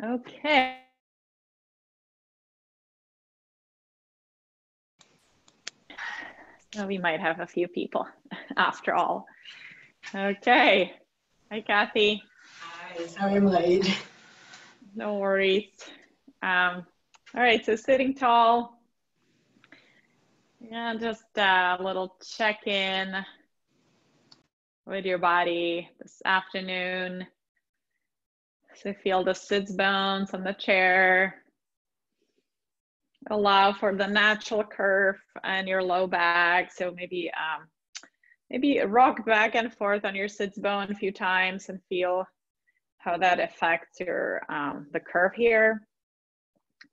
Okay. So we might have a few people after all. Okay. Hi, Kathy. Hi, sorry I'm late. No worries. All right, so sitting tall. Yeah, just a little check-in with your body this afternoon. So feel the sits bones on the chair. Allow for the natural curve and your low back. So maybe rock back and forth on your sits bone a few times and feel how that affects your the curve here.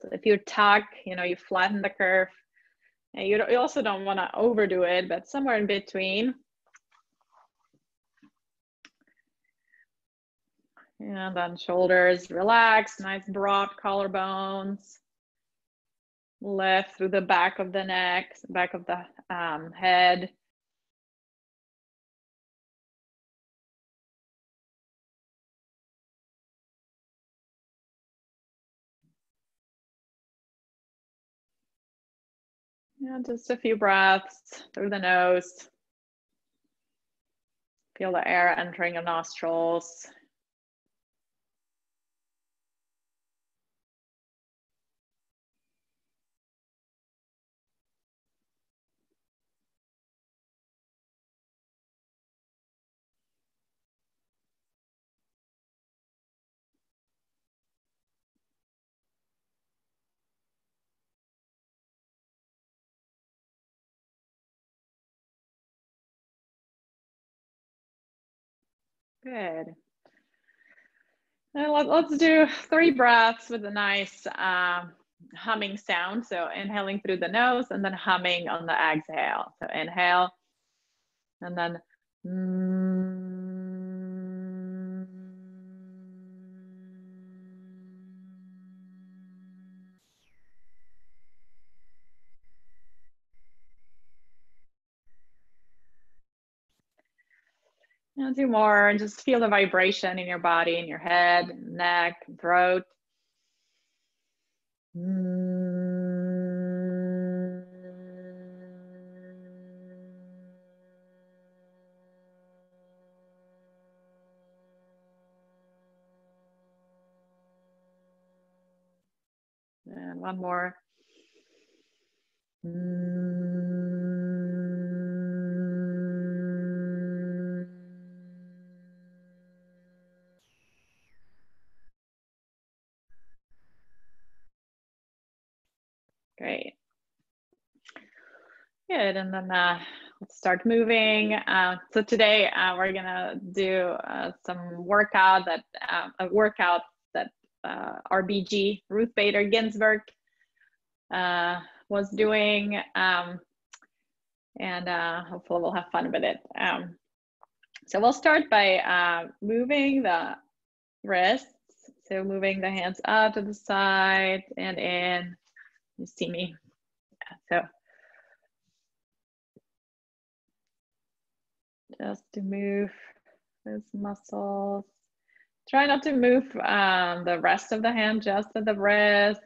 So if you tuck, you flatten the curve. And you also don't want to overdo it, but somewhere in between. And then shoulders relax, nice broad collarbones. Lift through the back of the neck, back of the head. And just a few breaths through the nose. Feel the air entering your nostrils. Good. Now let's do 3 breaths with a nice humming sound. So inhaling through the nose and then humming on the exhale. So inhale and then do more and just feel the vibration in your body, in your head, neck, throat. And one more. Great. Good, and then let's start moving. So today we're gonna do some workout that RBG, Ruth Bader Ginsburg, was doing, and hopefully we'll have fun with it. So we'll start by moving the wrists. So moving the hands out to the side and in. You see me? So just to move those muscles. Try not to move the rest of the hand, just at the wrist.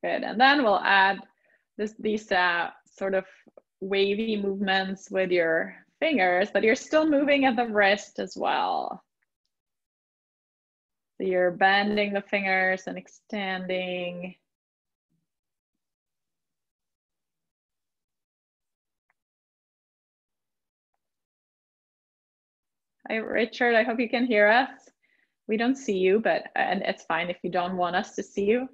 Good, and then we'll add these sort of wavy movements with your fingers, but you're still moving at the wrist as well. So you're bending the fingers and extending. Hi, Richard, I hope you can hear us. We don't see you, but and it's fine if you don't want us to see you.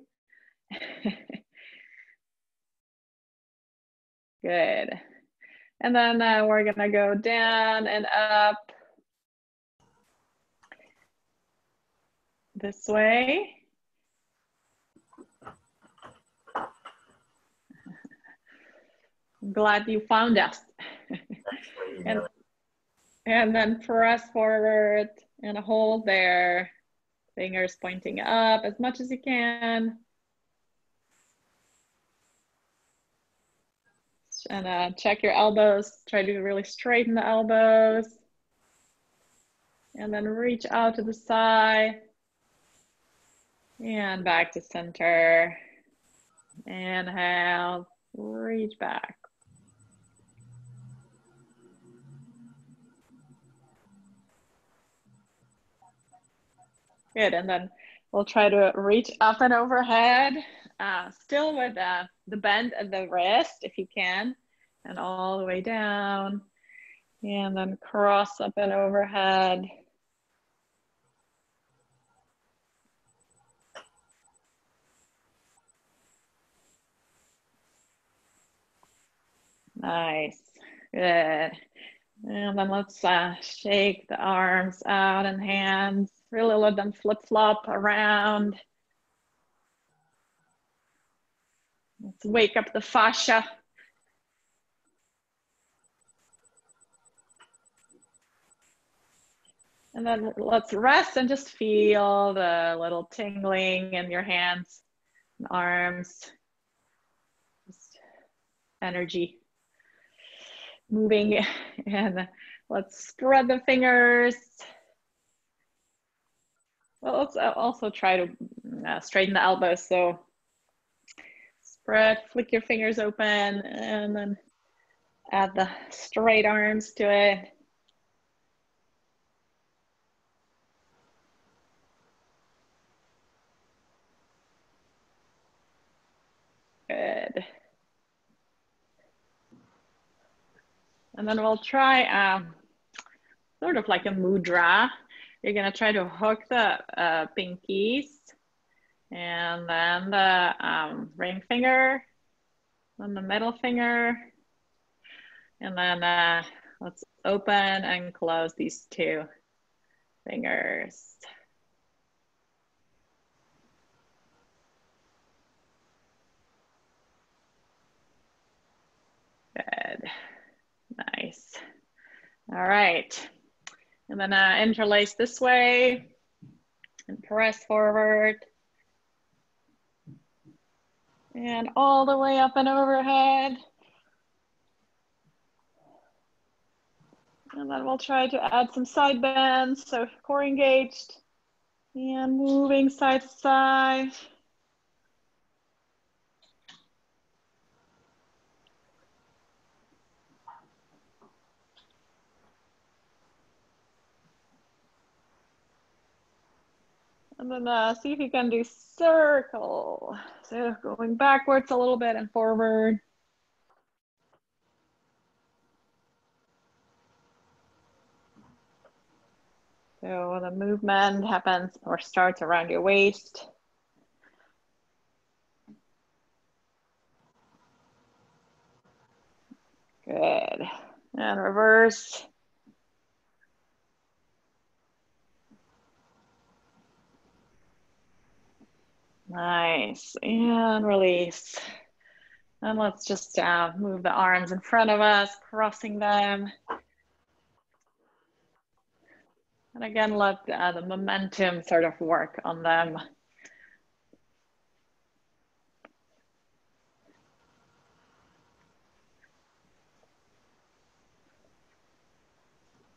Good. And then we're gonna go down and up this way. I'm glad you found us. And then press forward and hold there. Fingers pointing up as much as you can. And check your elbows. Try to really straighten the elbows. And then reach out to the side. And back to center. Inhale, reach back. Good, and then we'll try to reach up and overhead, still with the bend at the wrist if you can, and all the way down, and then cross up and overhead. Nice, good. And then let's shake the arms out and hands. Really let them flip-flop around. Let's wake up the fascia. And then let's rest and just feel the little tingling in your hands and arms. Just energy moving. And let's spread the fingers. Well, let's also try to straighten the elbows. So spread, flick your fingers open, and then add the straight arms to it. Good. And then we'll try sort of like a mudra. You're gonna try to hook the pinkies and then the ring finger, then the middle finger, and then let's open and close these two fingers. Good, nice. All right, and then interlace this way and press forward. And all the way up and overhead. And then we'll try to add some side bends, so core engaged and moving side to side. And then see if you can do circle. So going backwards a little bit and forward. So the movement happens or starts around your waist. Good. And reverse. Nice. And release. And let's just move the arms in front of us, crossing them. And again, let the momentum sort of work on them.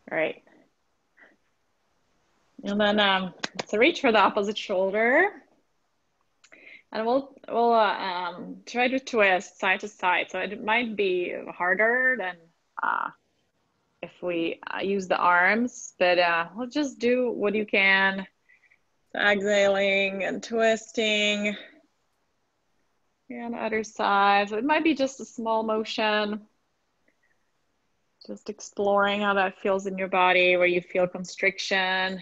Great. And then so reach for the opposite shoulder. And we'll try to twist side to side. So it might be harder than if we use the arms, but we'll just do what you can. So exhaling and twisting. And other side. So it might be just a small motion. Just exploring how that feels in your body, where you feel constriction.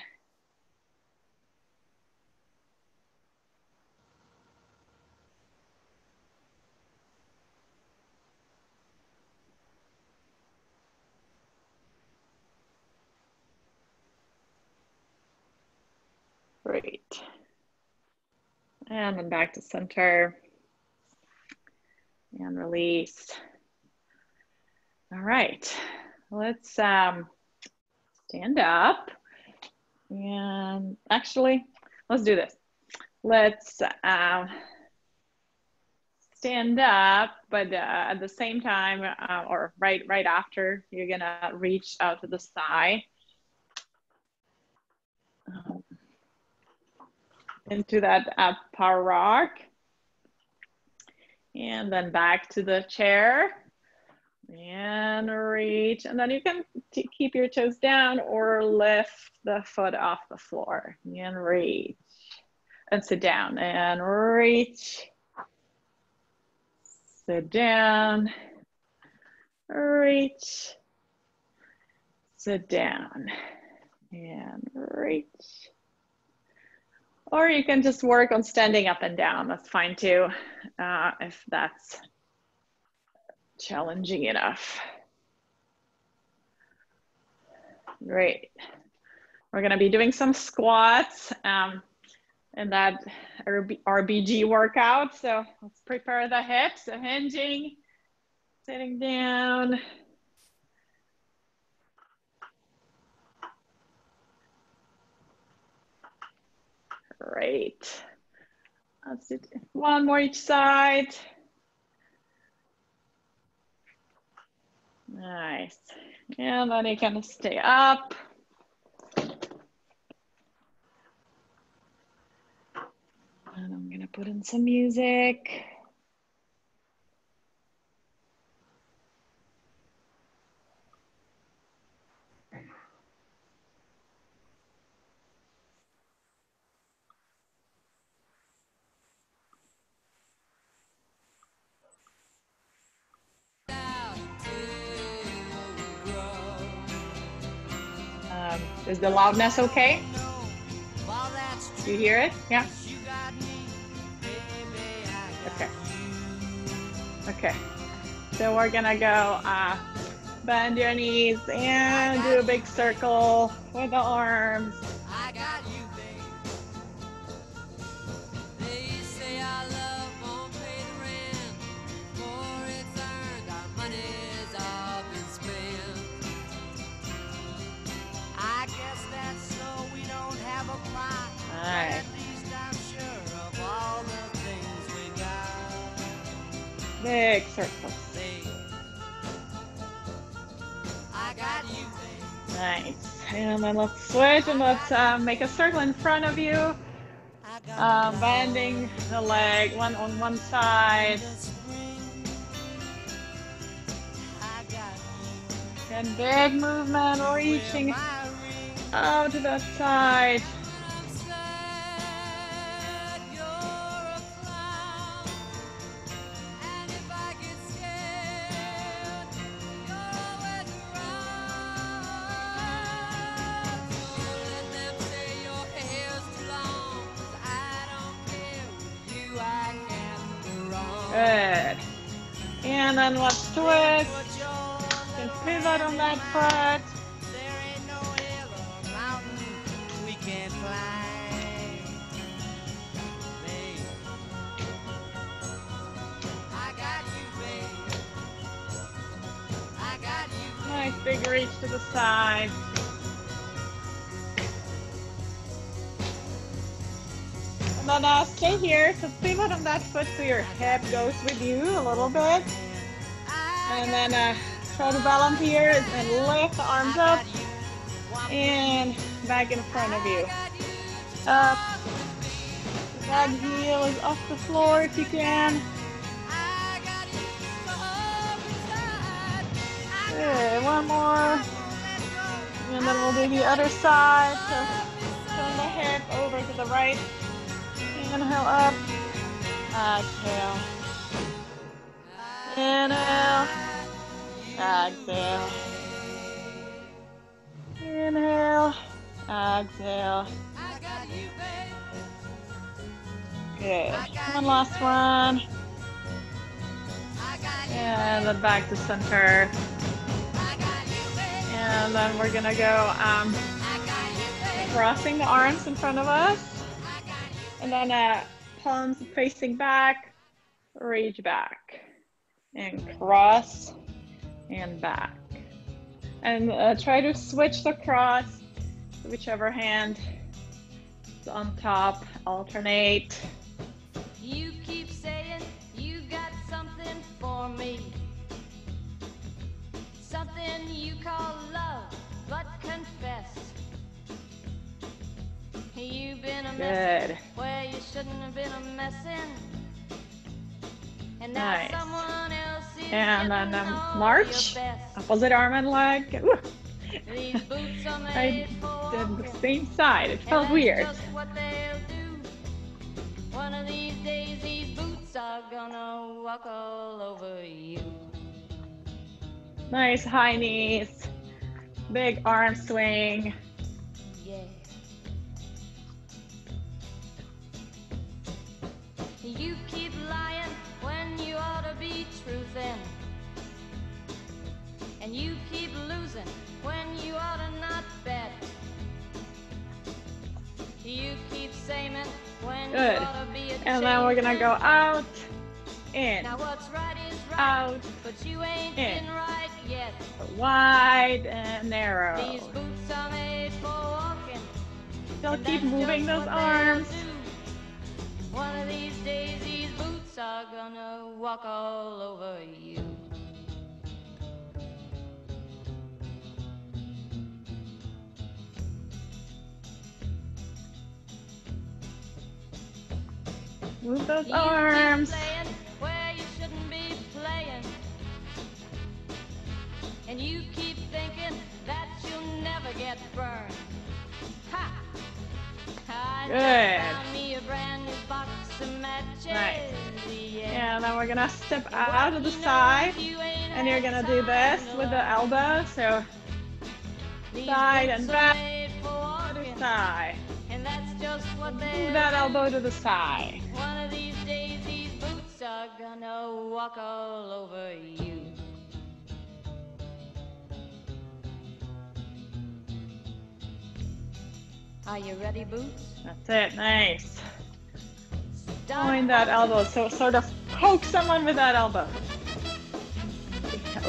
Great. And then back to center. And release. All right, let's stand up. And actually, let's do this. Let's stand up, but at the same time, or right after, you're gonna reach out to the side. into that power rock. And then back to the chair. And reach. And then you can keep your toes down or lift the foot off the floor. And reach. And sit down. And reach. Sit down. Reach. Sit down. And reach. Or you can just work on standing up and down. That's fine too, if that's challenging enough. Great. We're gonna be doing some squats in that RBG workout. So let's prepare the hips, so hinging, sitting down. Great. Let's do one more each side. Nice. And then you can stay up. And I'm gonna put in some music. Is the loudness okay? Do you hear it? Yeah? Okay. Okay. So we're gonna go bend your knees and do a big circle with the arms. Nice. Big circles. Nice. And then let's switch and let's make a circle in front of you. Bending the leg on one side. And big movement, reaching out to that side. Good. And then let's twist. You can pivot on that foot. Nice big reach to the side. And then stay here, so pivot on that foot so your hip goes with you a little bit. And then try to balance here and lift the arms up and back in front of you. Up. That heel is off the floor if you can. Good, one more. And then we'll do the other side. So turn the hip over to the right. Inhale up. Exhale. Inhale. Exhale. Inhale. Exhale. Good. One last one. And then back to center. And then we're gonna go crossing the arms in front of us. And then palms facing back, reach back. And cross and back. And try to switch the cross to whichever hand is on top. Alternate. You keep saying you got something for me. Something you call love, but confess. You've been a mess. Good. shouldn't have been a messin'. And now Nice. someone else is And getting then all march, your best. opposite arm and leg. Ooh. These boots are I made for did the walking, same side. It and felt that's weird. just what they'll do. One of these days, these boots are gonna walk all over you. Nice high knees, big arm swing. Yeah. You keep lying when you ought to be truthin'. And you keep losing when you ought to not bet. You keep saying when Good. you ought to be a And then we're gonna go out, in, Now what's right is right, out, but you ain't in. been right yet. Wide and narrow. These boots are made for walking. Still and keep that's moving just those what they'll arms. do. One of these days, these boots are gonna walk all over you. Move those You arms. keep playing where you shouldn't be playing. And you keep thinking that you'll never get burned. Ha! I Good. just found me a brand new box of matches. Nice. Yeah. And then we're gonna step And out what of the you know side. is you ain't And you're had gonna do time this to with the learn. elbow. So These side boots and are back made for to the walking, side. and that's just what Move they'll that do. elbow to the side. One of these days, these boots are gonna walk all over you. Are you ready, boots? That's it. Nice. Start Point that walking. elbow. So sort of poke someone with that elbow.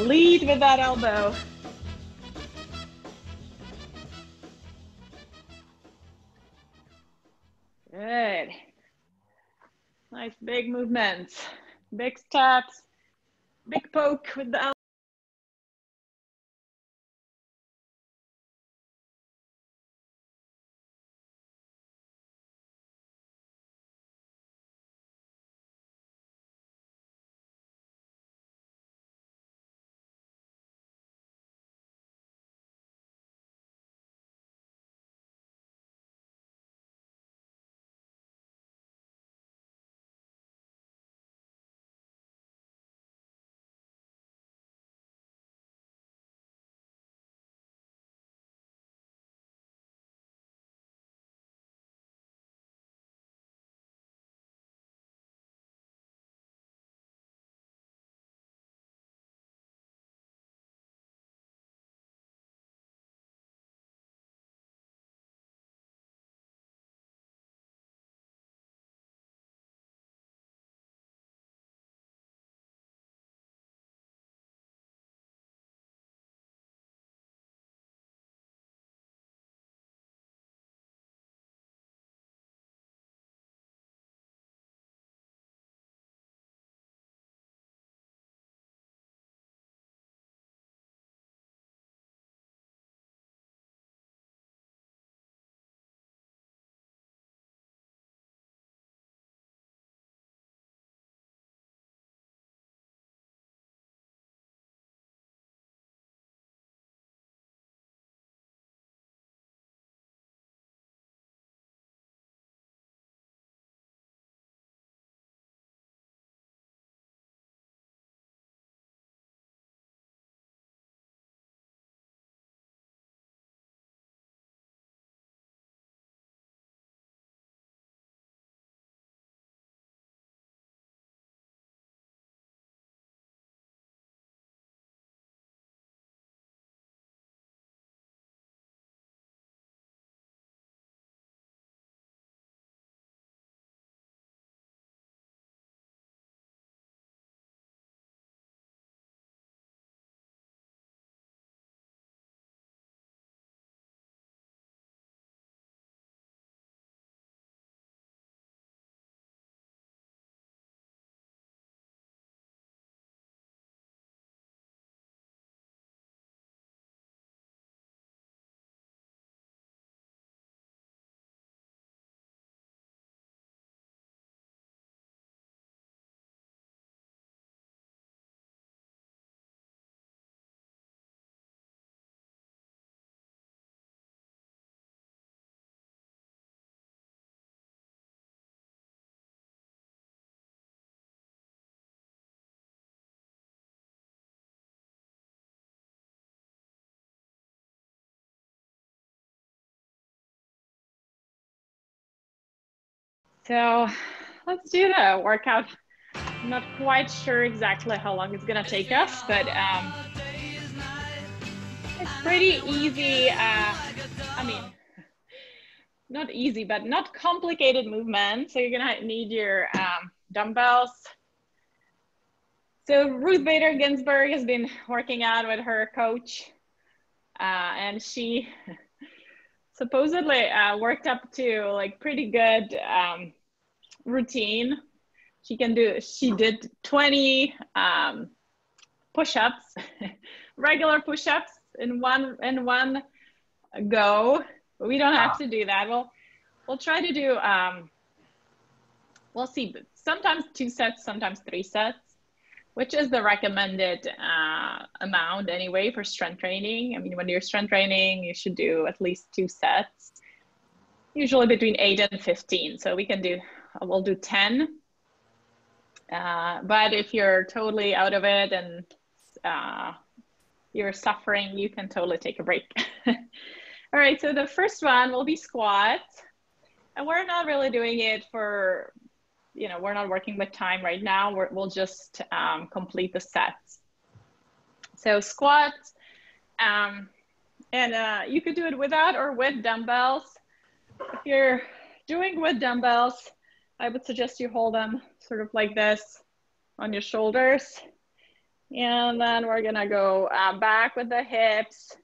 Lead with that elbow. Good. Nice big movements. Big steps. Big poke with the elbow. So let's do the workout. I'm not quite sure exactly how long it's gonna take us, but it's pretty easy. I mean, not easy, but not complicated movement. So you're gonna need your dumbbells. So Ruth Bader Ginsburg has been working out with her coach, and she supposedly worked up to like pretty good routine. She did 20 push-ups, regular push-ups in one go. But we don't have to do that. We'll try to do, we'll see, but sometimes 2 sets, sometimes 3 sets, which is the recommended amount anyway for strength training. I mean, when you're strength training, you should do at least 2 sets, usually between 8 and 15. So we'll do 10. But if you're totally out of it and you're suffering, you can totally take a break. All right, so the first one will be squats. And we're not really doing it for, we're not working with time right now. We'll just complete the sets. So squats, and you could do it without or with dumbbells. If you're doing with dumbbells, I would suggest you hold them sort of like this on your shoulders. And then we're gonna go back with the hips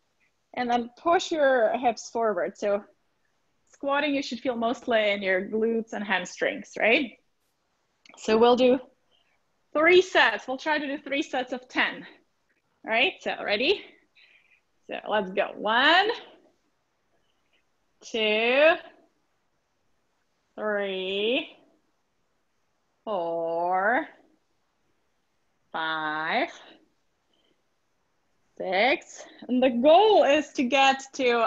and then push your hips forward. So squatting, you should feel mostly in your glutes and hamstrings, right? So we'll do 3 sets. We'll try to do 3 sets of 10. All right, so ready? So let's go. 1, 2, 3, 4, 5, 6. And the goal is to get to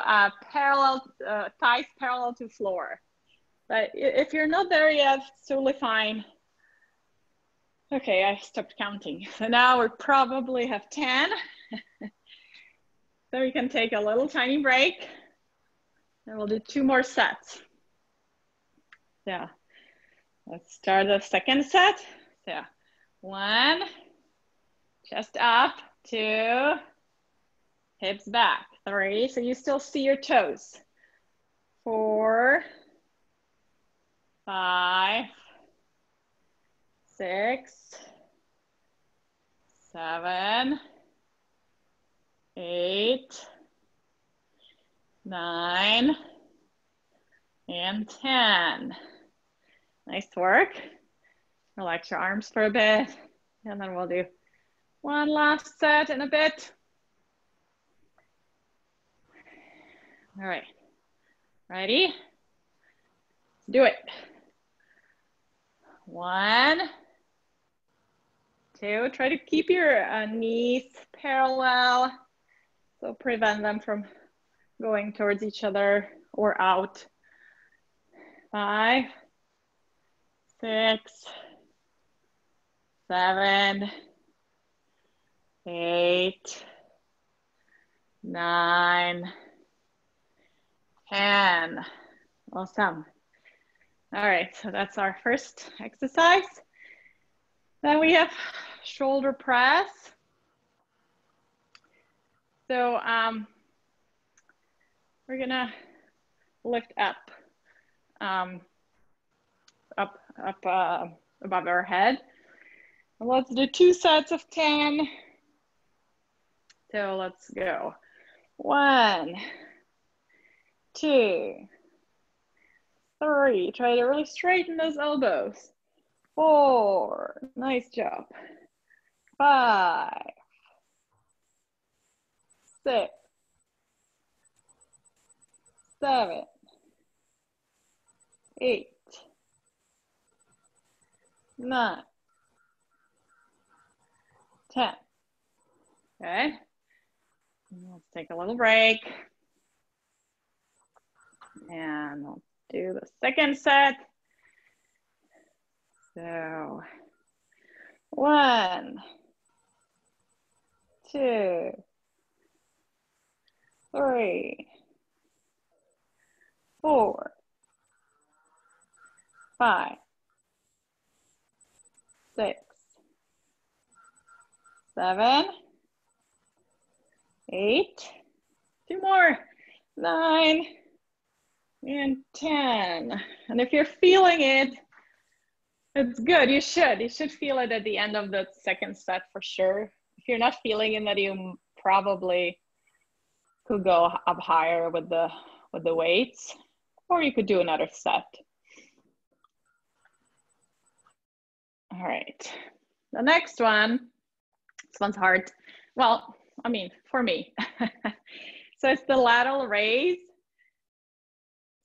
thighs parallel to floor. But if you're not there yet, it's totally fine. Okay, I stopped counting. So now we probably have 10. So we can take a little tiny break and we'll do 2 more sets. So let's start the second set. So 1, chest up, 2, hips back, 3, so you still see your toes. 4, 5, 6, 7, 8, 9, and 10. Nice work. Relax your arms for a bit, and then we'll do 1 last set in a bit. All right, ready? Let's do it. 1, 2, try to keep your knees parallel, so prevent them from going towards each other or out. 5, 6, 7, 8, 9, 10. Awesome. All right, so that's our first exercise. Then we have shoulder press. So we're gonna lift up, above our head. And let's do 2 sets of 10. So let's go. 1, 2, 3. Try to really straighten those elbows. 4, nice job. 5, 6, 7, 8, 9, 10. Okay. Let's take a little break. And we'll do the second set. So 1, 2, 3, 4, 5, 6, 7, 8, 2 more, 9, and 10. And if you're feeling it, it's good. You should feel it at the end of the second set for sure. If you're not feeling it, that you probably could go up higher with the weights, or you could do another set. All right, the next one, this one's hard. Well, I mean, for me. So it's the lateral raise.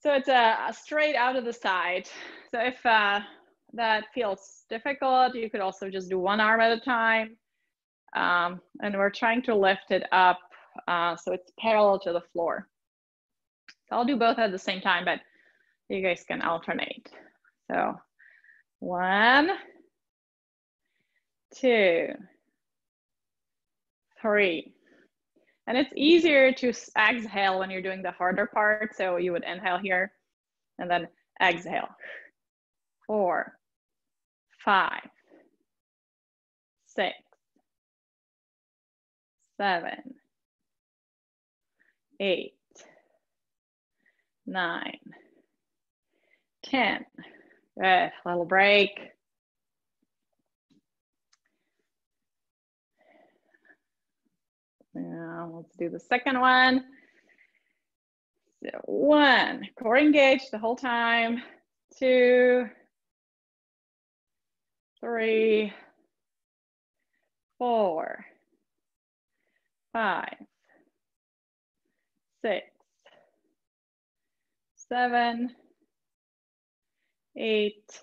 So it's a straight out of the side. So if that feels difficult, you could also just do one arm at a time. And we're trying to lift it up so it's parallel to the floor. So I'll do both at the same time, but you guys can alternate. So 1, 2, 3. And it's easier to exhale when you're doing the harder part. So you would inhale here and then exhale. 4, 5, 6, 7, 8, 9, 10. Good, little break. Now let's do the second one. So 1, core engaged the whole time. 2, 3, 4, 5, 6, 7, 8,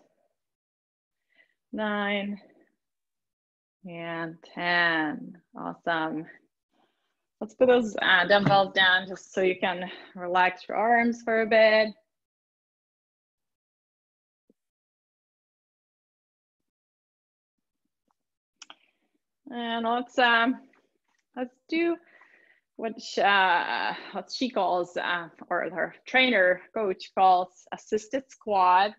9, and 10. Awesome. Let's put those dumbbells down just so you can relax your arms for a bit. And let's do what she calls, or her trainer coach calls, assisted squat.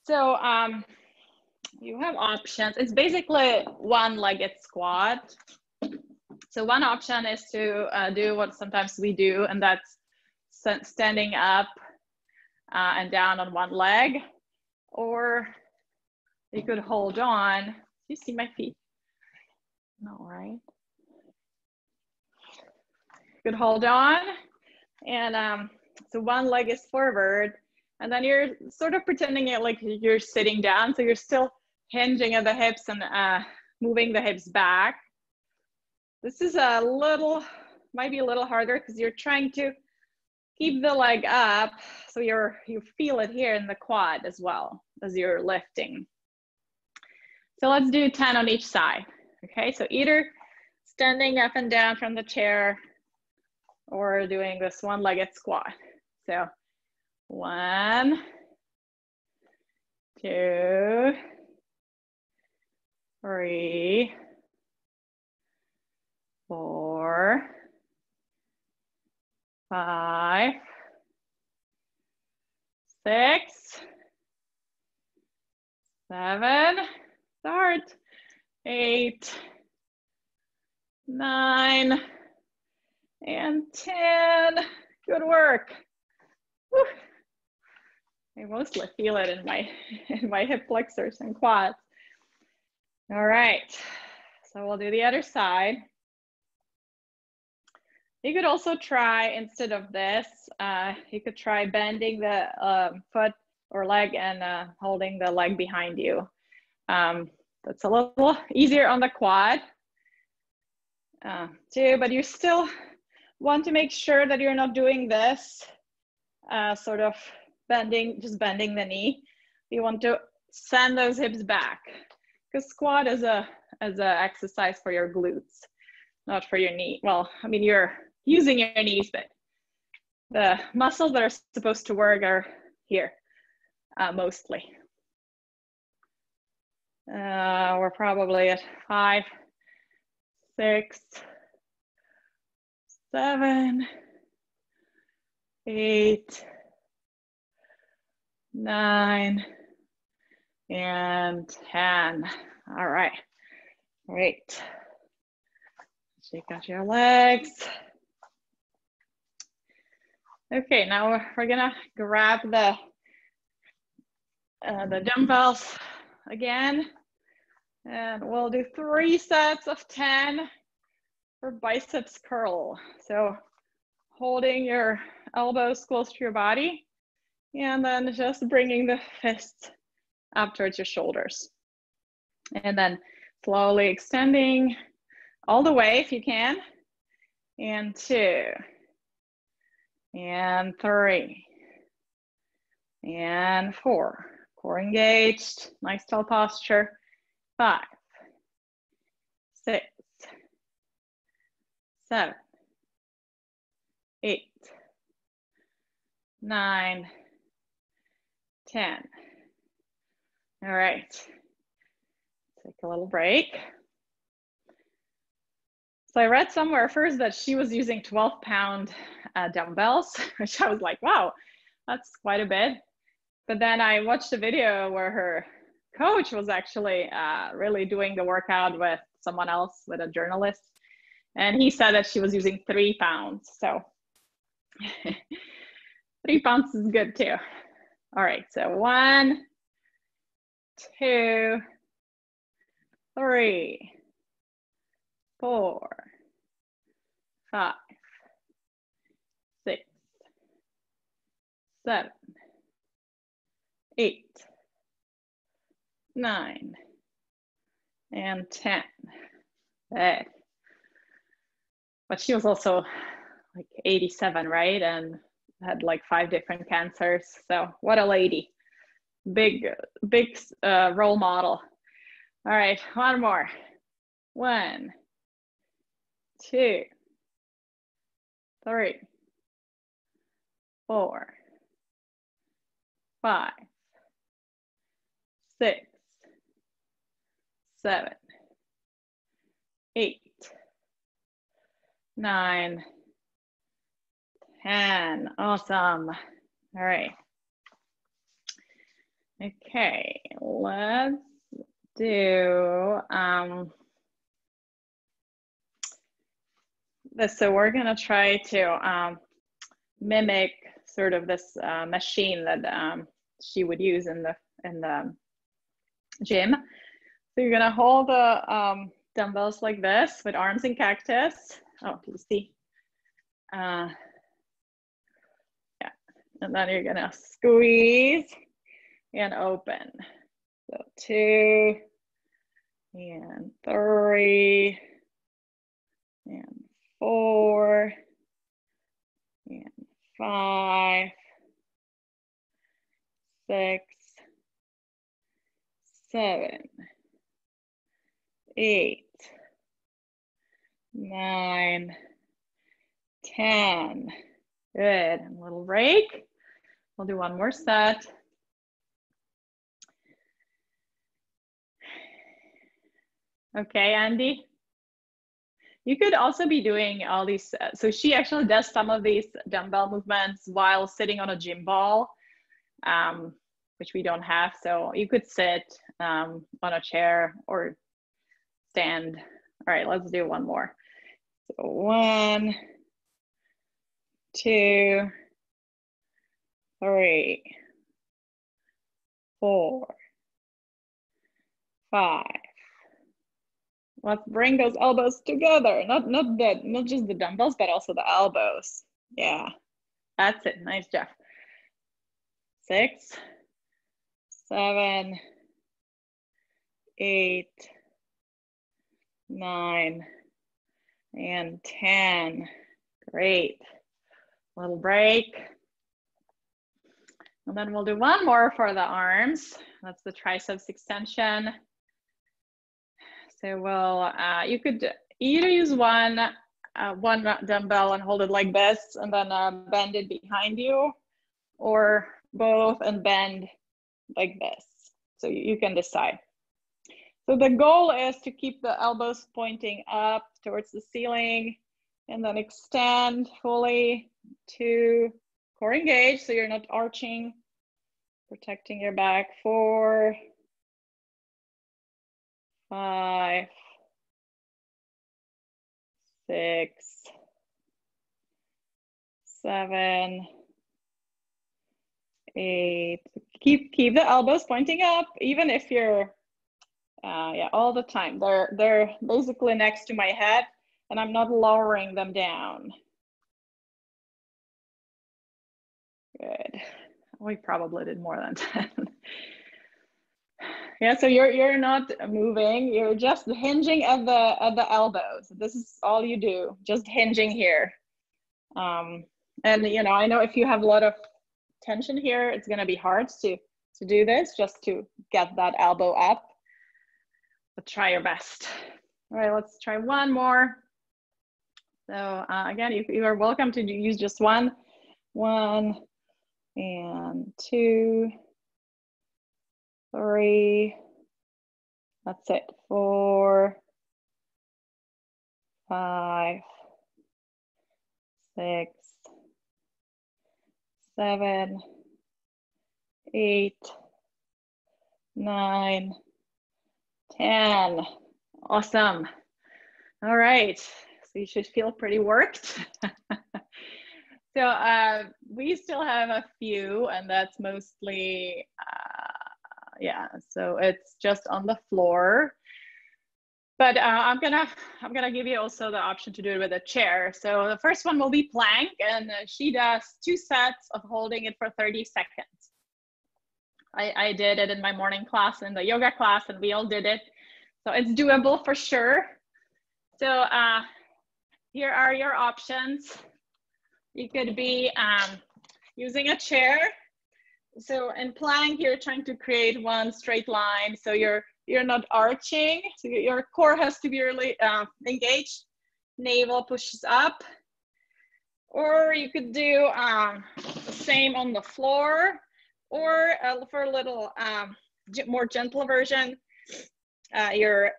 So you have options. It's basically one-legged squat. So one option is to do what sometimes we do, and that's standing up and down on one leg, or you could hold on. Do you see my feet? No, right? You could hold on, and so one leg is forward, and then you're sort of pretending it like you're sitting down, so you're still hinging at the hips and moving the hips back. This is might be a little harder because you're trying to keep the leg up, so you feel it here in the quad as well as you're lifting. So let's do 10 on each side. Okay, so either standing up and down from the chair or doing this one-legged squat. So 1, 2, 3, 4, 5, 6, 7, start, 8, 9, and 10. Good work. Whew. I mostly feel it in my hip flexors and quads. All right, so we'll do the other side. You could also try, instead of this, you could try bending the foot or leg and holding the leg behind you. That's a little easier on the quad too, but you still want to make sure that you're not doing this sort of just bending the knee. You want to send those hips back, because squat is a exercise for your glutes, not for your knee. Well, I mean, you're using your knees, but the muscles that are supposed to work are here mostly. We're probably at 5, 6, 7, 8, 9, and 10. All right, great. Shake out your legs. Okay, now we're gonna grab the dumbbells again, and we'll do 3 sets of 10 for biceps curl. So holding your elbows close to your body, and then just bringing the fists up towards your shoulders. And then slowly extending all the way if you can. And 2, and 3, and 4. Core engaged, nice tall posture. 5, 6, 7, 8, 9, 10. All right, take a little break. So I read somewhere first that she was using 12-pound dumbbells, which I was like, wow, that's quite a bit. But then I watched a video where her coach was actually really doing the workout with someone else, with a journalist. And he said that she was using 3 pounds. So 3 pounds is good too. All right, so 1, 2, 3, 4, 5, 6, 7, 8, 9, and 10. Good. But she was also like 87, right? And had like 5 different cancers. So what a lady. Big role model. All right, one more. 1, 2, 3, 4, 5, 6, 7, 8, 9, 10. Awesome. All right. Okay, let's do this. So we're gonna try to mimic sort of this machine that she would use in the gym. So you're gonna hold the dumbbells like this with arms in cactus. Oh, do you see? Yeah, and then you're gonna squeeze and open. So 2, and 3, and 4, and 5, 6, 7, 8, 9, 10. Good. And a little break. We'll do one more set. Okay, Andy. You could also be doing all these. So she actually does some of these dumbbell movements while sitting on a gym ball, which we don't have. So you could sit on a chair or stand. All right, let's do one more. So 1, 2, 3, 4, 5. Let's bring those elbows together. Not just the dumbbells, but also the elbows. Yeah, that's it. Nice job. 6, 7, 8, 9, and 10. Great. Little break. And then we'll do one more for the arms. That's the triceps extension. So we'll, you could either use one dumbbell and hold it like this and then bend it behind you, or both and bend like this. So you can decide. So the goal is to keep the elbows pointing up towards the ceiling and then extend fully to core engage, so you're not arching. Protecting your back. 4, 5, 6, 7, 8. Keep the elbows pointing up, even if you're, yeah, all the time. They're basically next to my head, and I'm not lowering them down. Good. We probably did more than 10. Yeah, so you're not moving. You're just hinging at the elbows. This is all you do, just hinging here. And you know, I know if you have a lot of tension here, it's going to be hard to do this, just to get that elbow up. But try your best. All right, let's try one more. So again, you are welcome to use just one and 2, 3. That's it. 4, 5, 6, 7, 8, 9, 10. Awesome. All right. So you should feel pretty worked. So we still have a few, and that's mostly, yeah, so it's just on the floor. But I'm gonna give you also the option to do it with a chair. So the first one will be plank, and she does 2 sets of holding it for 30 seconds. I did it in my morning class, in the yoga class, and we all did it. So it's doable for sure. So here are your options. You could be using a chair. So in plank, you're trying to create one straight line. So you're not arching. So your core has to be really engaged. Navel pushes up. Or you could do the same on the floor. Or for a little more gentle version, your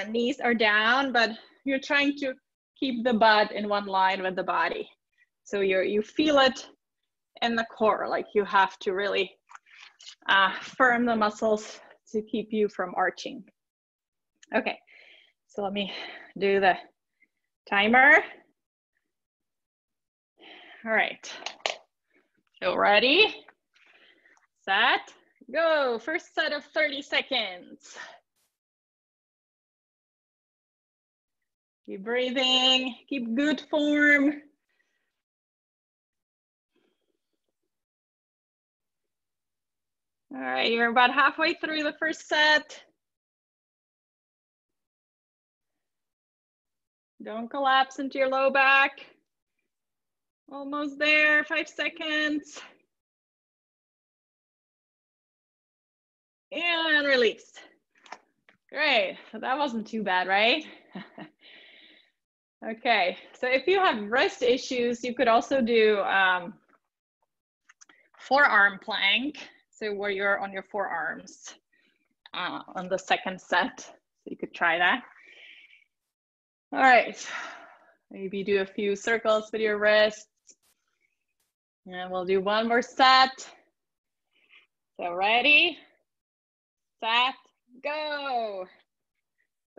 knees are down, but you're trying to keep the butt in one line with the body. So you feel it in the core, like you have to really firm the muscles to keep you from arching. Okay, so let me do the timer. All right, so ready, set, go. First set of 30 seconds. Keep breathing, keep good form. All right, you're about halfway through the first set. Don't collapse into your low back. Almost there, 5 seconds. And release. Great, so that wasn't too bad, right? Okay, so if you have wrist issues, you could also do forearm plank. So where you're on your forearms on the second set. So you could try that. All right, maybe do a few circles with your wrists. And we'll do one more set. So ready, set, go.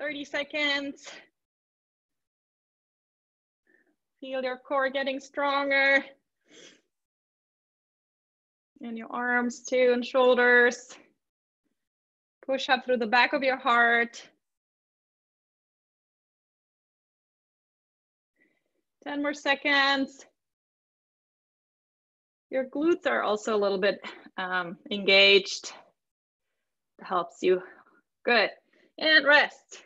30 seconds. Feel your core getting stronger. And your arms too, and shoulders. Push up through the back of your heart. 10 more seconds. Your glutes are also a little bit engaged. It helps you. Good. And rest.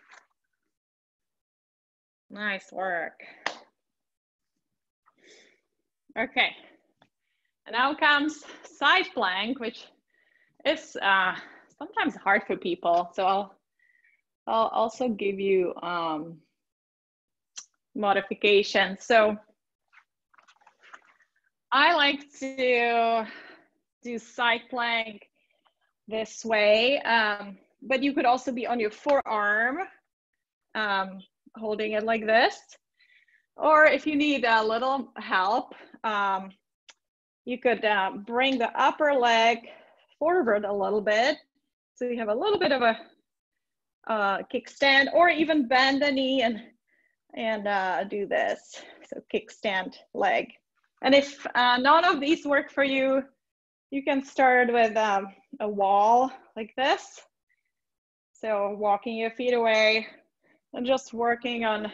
Nice work. Okay. And now comes side plank, which is sometimes hard for people. So I'll also give you modifications. So I like to do side plank this way, but you could also be on your forearm, holding it like this. Or if you need a little help, you could bring the upper leg forward a little bit. So you have a little bit of a kickstand, or even bend the knee and do this. So kickstand leg. And if none of these work for you, you can start with a wall like this. So walking your feet away and just working on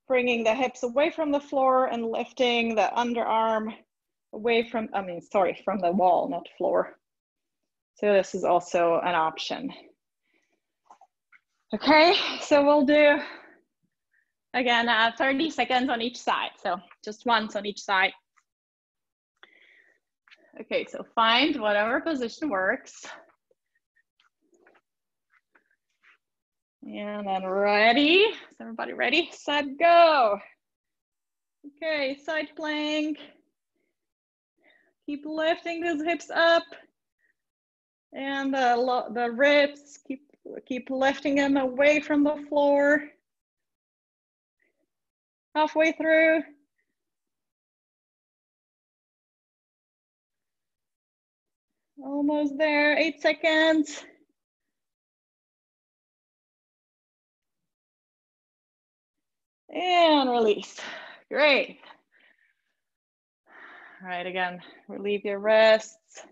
bringing the hips away from the floor and lifting the underarm away from, from the wall, not floor. So this is also an option. Okay, so we'll do, again, 30 seconds on each side. So just once on each side. Okay, so find whatever position works. And then ready, is everybody ready? Set, go. Okay, side plank. Keep lifting those hips up. And the ribs, keep lifting them away from the floor. Halfway through. Almost there, 8 seconds. And release, great. All right, again, relieve your wrists.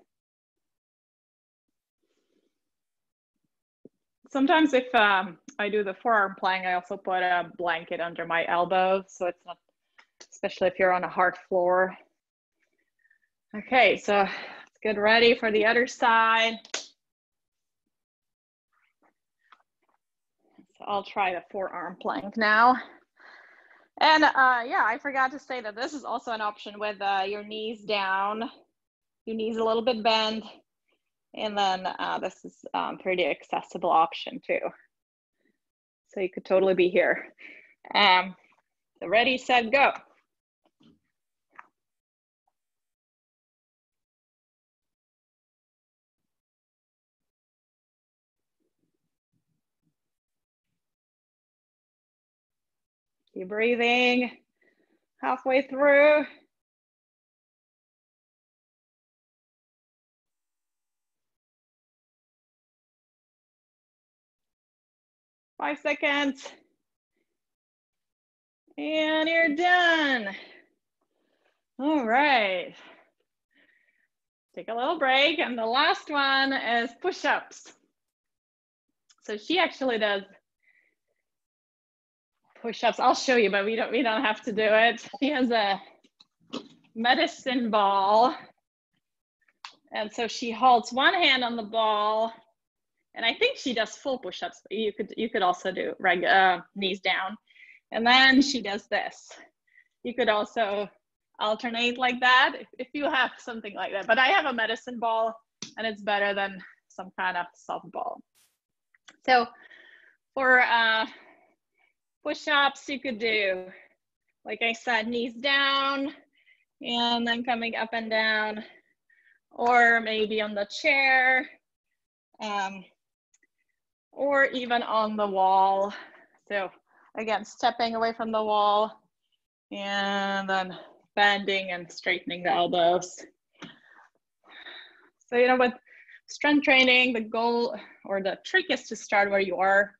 Sometimes if I do the forearm plank, I also put a blanket under my elbow, so it's not, especially if you're on a hard floor. Okay, so let's get ready for the other side. So I'll try the forearm plank now. And yeah, I forgot to say that this is also an option with your knees down, your knees a little bit bent. And then this is a pretty accessible option too. So you could totally be here. So ready, set, go. Keep breathing, halfway through. Five seconds. And you're done. All right. Take a little break. And the last one is push-ups. So she actually does push-ups. I'll show you, but we don't have to do it. She has a medicine ball. And so she holds one hand on the ball. And I think she does full push-ups, but you could also do knees down. And then she does this. You could also alternate like that if you have something like that. But I have a medicine ball and it's better than some kind of softball. So for push-ups, you could do, like I said, knees down and then coming up and down, or maybe on the chair, or even on the wall. So again, stepping away from the wall and then bending and straightening the elbows. So, you know, with strength training, the goal or the trick is to start where you are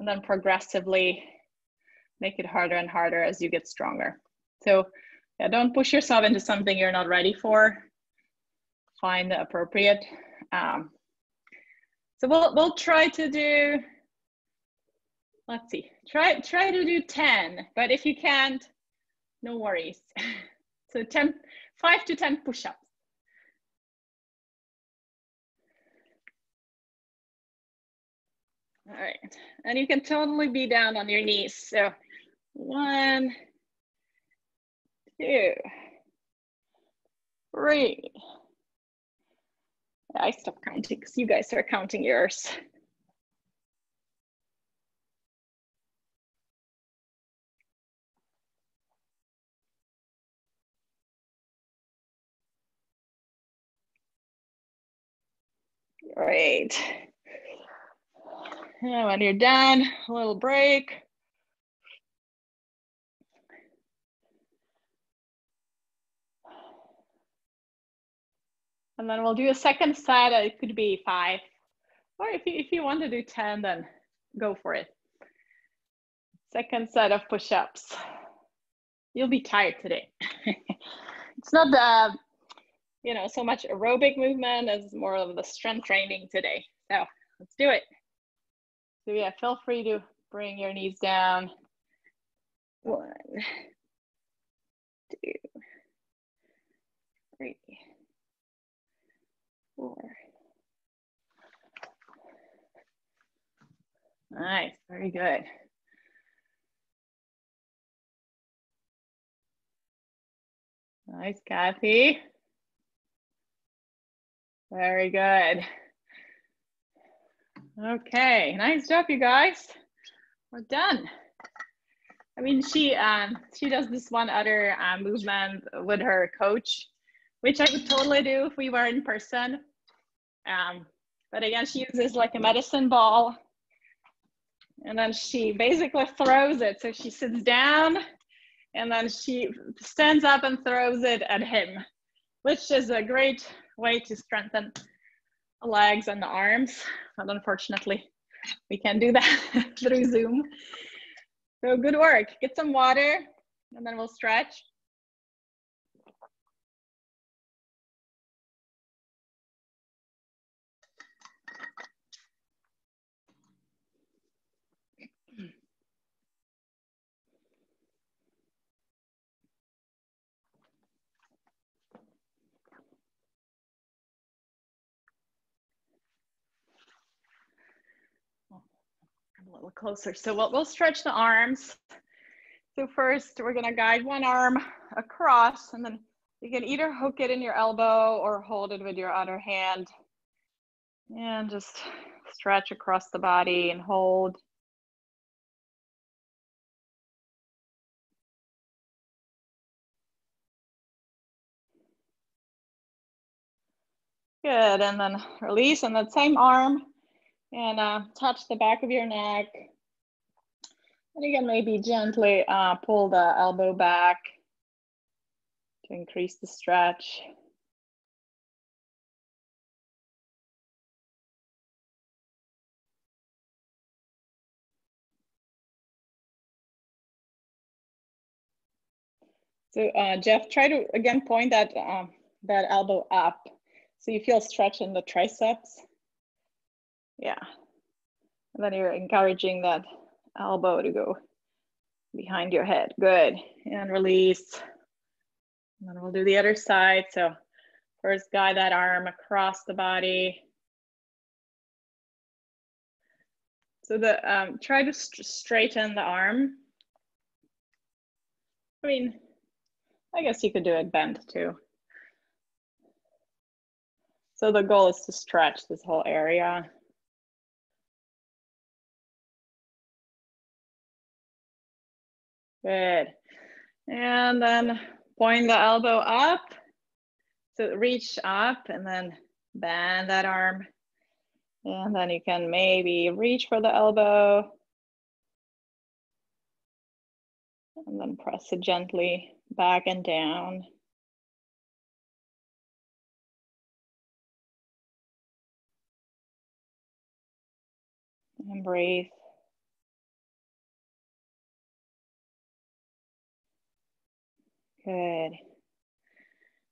and then progressively make it harder and harder as you get stronger. So yeah, don't push yourself into something you're not ready for. Find the appropriate. So we'll try to do, let's see, try to do 10, but if you can't, no worries. So 5 to 10 push-ups. All right, and you can totally be down on your knees. So 1, 2, 3. I stopped counting because you guys are counting yours. Great. And when you're done, a little break. And then we'll do a second set. It could be 5. Or if you want to do 10, then go for it. Second set of push-ups. You'll be tired today. It's not so much aerobic movement as more of the strength training today. So let's do it. So yeah, feel free to bring your knees down. 1, 2, 3, 4. Nice, very good. Nice, Kathy. Very good. Okay, nice job, you guys. We're done. I mean, she does this one other movement with her coach, which I would totally do if we were in person. But again, she uses like a medicine ball, and then she basically throws it. So she sits down, and then she stands up and throws it at him, which is a great way to strengthen the legs and the arms. But unfortunately, we can't do that through Zoom. So good work. Get some water, and then we'll stretch. A little closer. So we'll stretch the arms. So first, we're gonna guide one arm across, and then you can either hook it in your elbow or hold it with your other hand. And just stretch across the body and hold. Good, and then release on that same arm, and touch the back of your neck. And you can maybe gently pull the elbow back to increase the stretch. So Jeff, try to again point that elbow up, so you feel stretch in the triceps. Yeah, and then you're encouraging that elbow to go behind your head. Good, and release. And then we'll do the other side. So first, guide that arm across the body. So try to straighten the arm. I mean, I guess you could do it bent too. So the goal is to stretch this whole area. Good. And then point the elbow up. So reach up and then bend that arm. And then you can maybe reach for the elbow. And then press it gently back and down. And breathe. Good.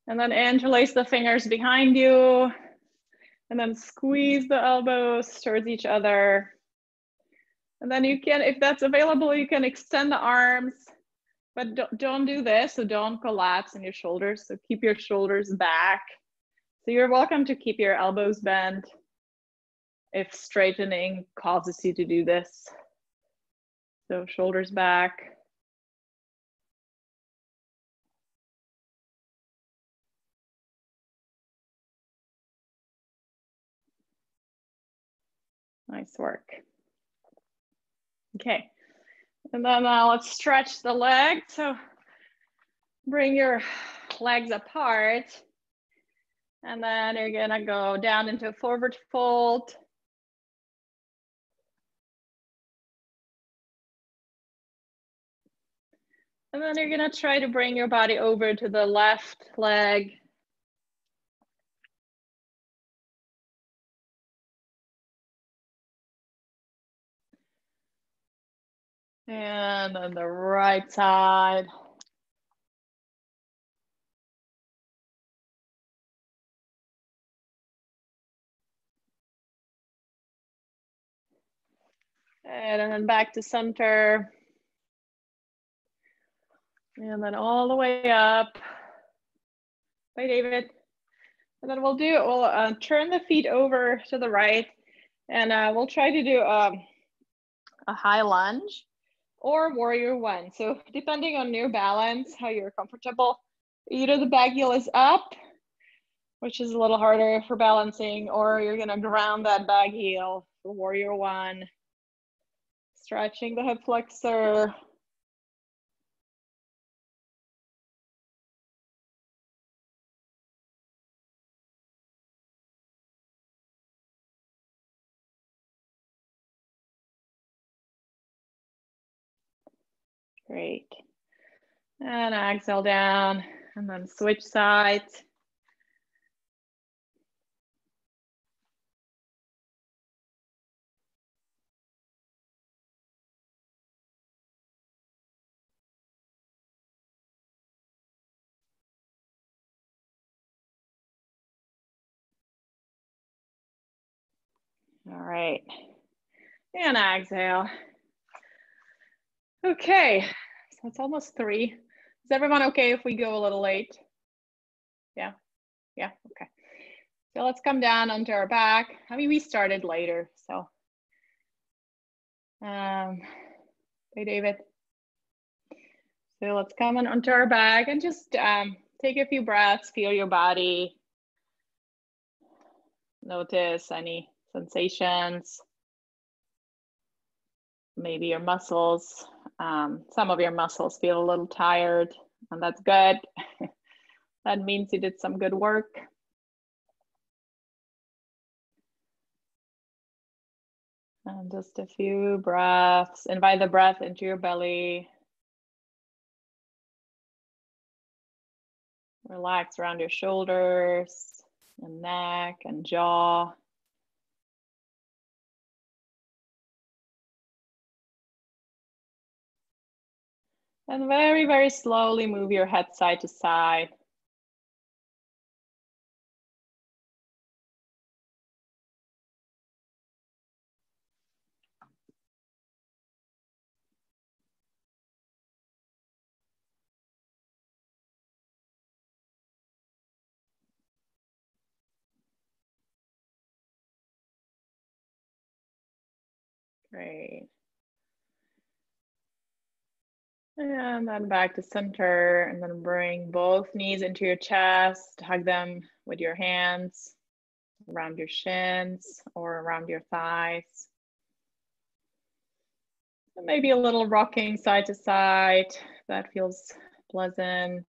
And then interlace the fingers behind you. And then squeeze the elbows towards each other. And then you can, if that's available, you can extend the arms, but don't do this. So don't collapse in your shoulders. So keep your shoulders back. So you're welcome to keep your elbows bent if straightening causes you to do this. So shoulders back. Nice work. Okay, and then let's stretch the legs. So bring your legs apart, and then you're gonna go down into a forward fold. And then you're gonna try to bring your body over to the left leg. And on the right side. And then back to center. And then all the way up. Bye, David. And then we'll turn the feet over to the right, and we'll try to do a high lunge or warrior one. So depending on your balance, how you're comfortable, either the back heel is up, which is a little harder for balancing, or you're gonna ground that back heel for warrior one. Stretching the hip flexor. Great. And exhale down, and then switch sides. All right. And exhale. Okay, so it's almost 3. Is everyone okay if we go a little late? Yeah, okay. So let's come down onto our back. I mean, we started later, so. Hey, David. So let's come on onto our back and just take a few breaths, feel your body. Notice any sensations. Maybe your muscles, some of your muscles feel a little tired, and that's good. That means you did some good work. And just a few breaths. Invite the breath into your belly. Relax around your shoulders and neck and jaw. And very, very slowly move your head side to side. Great. And then back to center, and then bring both knees into your chest. Hug them with your hands around your shins or around your thighs. And maybe a little rocking side to side. That feels pleasant.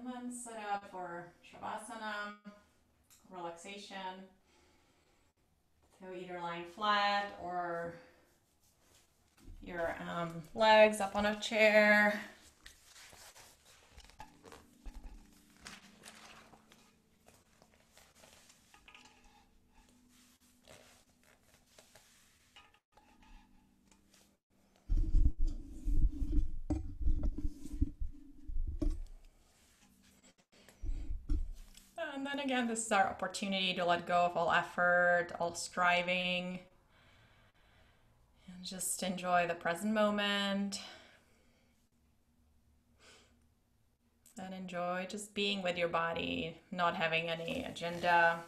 And then set up for Shavasana, relaxation. So either lying flat or your legs up on a chair. And then again, this is our opportunity to let go of all effort, all striving, and just enjoy the present moment. And enjoy just being with your body, not having any agenda.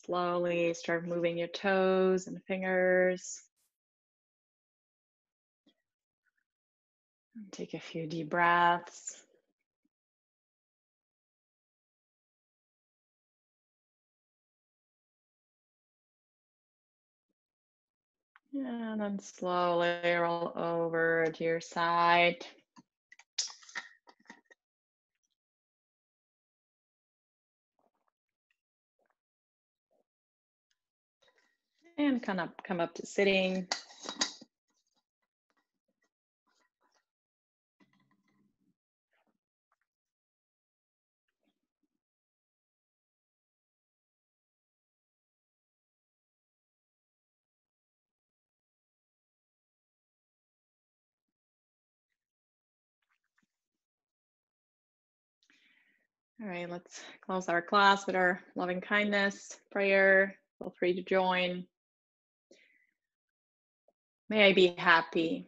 Slowly start moving your toes and fingers. Take a few deep breaths. And then slowly roll over to your side. And kind of come up to sitting. All right, let's close our class with our loving kindness prayer. Feel free to join. May I be happy.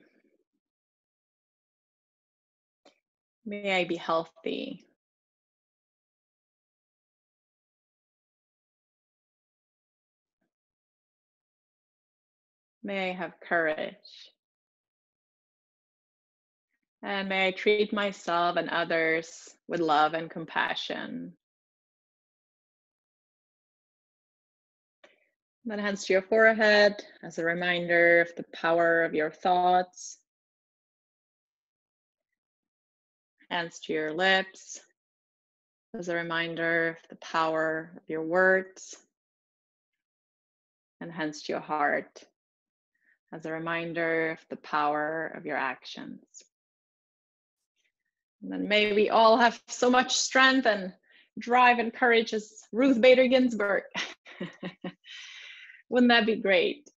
May I be healthy. May I have courage. And may I treat myself and others with love and compassion. Then hands to your forehead as a reminder of the power of your thoughts. Hands to your lips as a reminder of the power of your words. And hands to your heart as a reminder of the power of your actions. And then may we all have so much strength and drive and courage as Ruth Bader Ginsburg. Wouldn't that be great?